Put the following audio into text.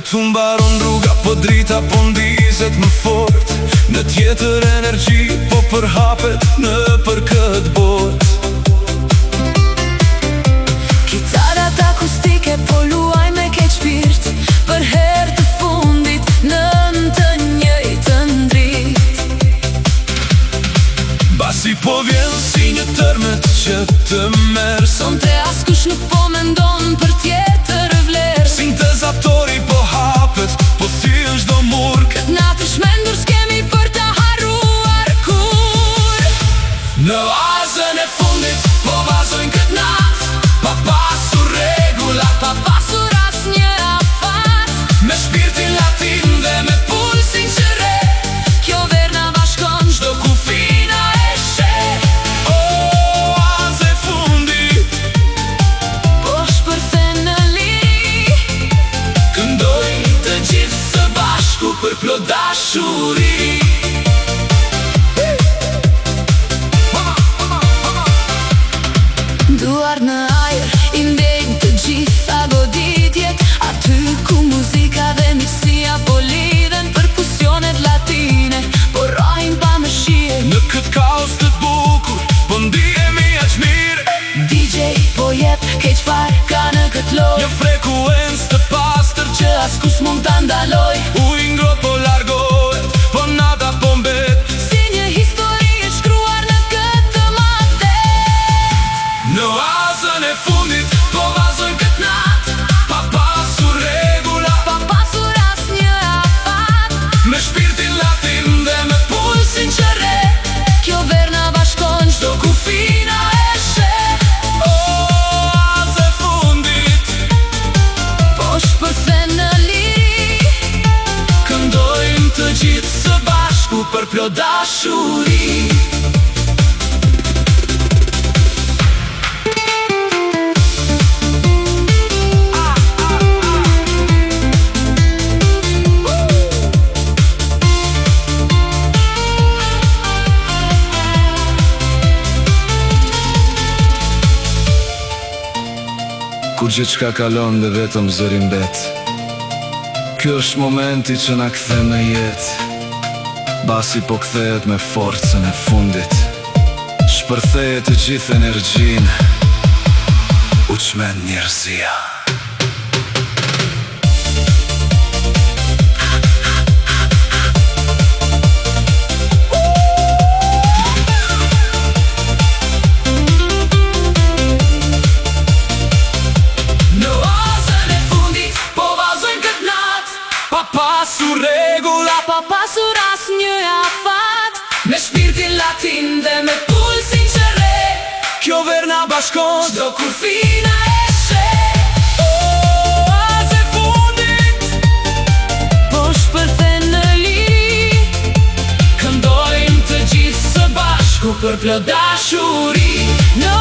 Këtu mbaron rruga, po drita po ndizet më fort. Në tjetër energji, po përhapet në për këtë bot. Kitarat akustike po luaj me keq shpirt, për herë të fundit në të njëjtën dritë. Basi po vjen si një tërmet që të merë. Sonte askush nuk po mendon për tjetër vlerë. Sintezatori po hapet, po thyen çdo mur. Këtë natë shmendur s'kemi për ta harruar kur. Në azën e fundit po vazojnë këtë natë, pa pasur regula, pa pasur asnjë afat. me shpirtin latin dhe me pulsin që re. Kjo verë na bashkon, Çdo kufina e sheh. Oazë e fundit po shpërthen në liri. këndojnë të gjithë së bashku për plot dashuri. Duar në ajër, i ndejnë të gjitha goditjet, aty ku muzika dhe miqësia po lidhen. Perkusionet latine po rrojnë pa mëshirë. Në këtë kaos të bukur, po ndihemi aq mirë. DJ po jep keq fare ka në këtë lojë, Një frekuencë të pastër që askush mund ta ndaloj. ujë ngrohtë po largohet, po nata po mbet. Si një histori e shkruar në këtë matet. Në azën e fundit po vazojnë këtë natë, pa pasur regula, Pa pasur asnjë afat. me shpirtin latin dhe me pulsin që re. Kjo verë na bashkon, Çdo kufina e sheh. Oazë e fundit po shpërthen në liri. këndojnë të gjithë së bashku për plot dashuri. Kur gjithçka kalon dhe vetëm zëri mbet, ky është momenti që na kthen në jetë. Basi po kthehet me forcën e fundit, shpërthehet të gjithë energjinë, u çmen njerëzia. Në azën e fundit po vazojnë këtë natë, pa pasur regula, Pa pasur asnjë afat. me shpirtin latin dhe me pulsin që re. Kjo verë na bashkon, çdo kufina e sheh. Oazë e fundit Po shpërthen në liri. këndojnë të gjithë së bashku për plot dashuri. Në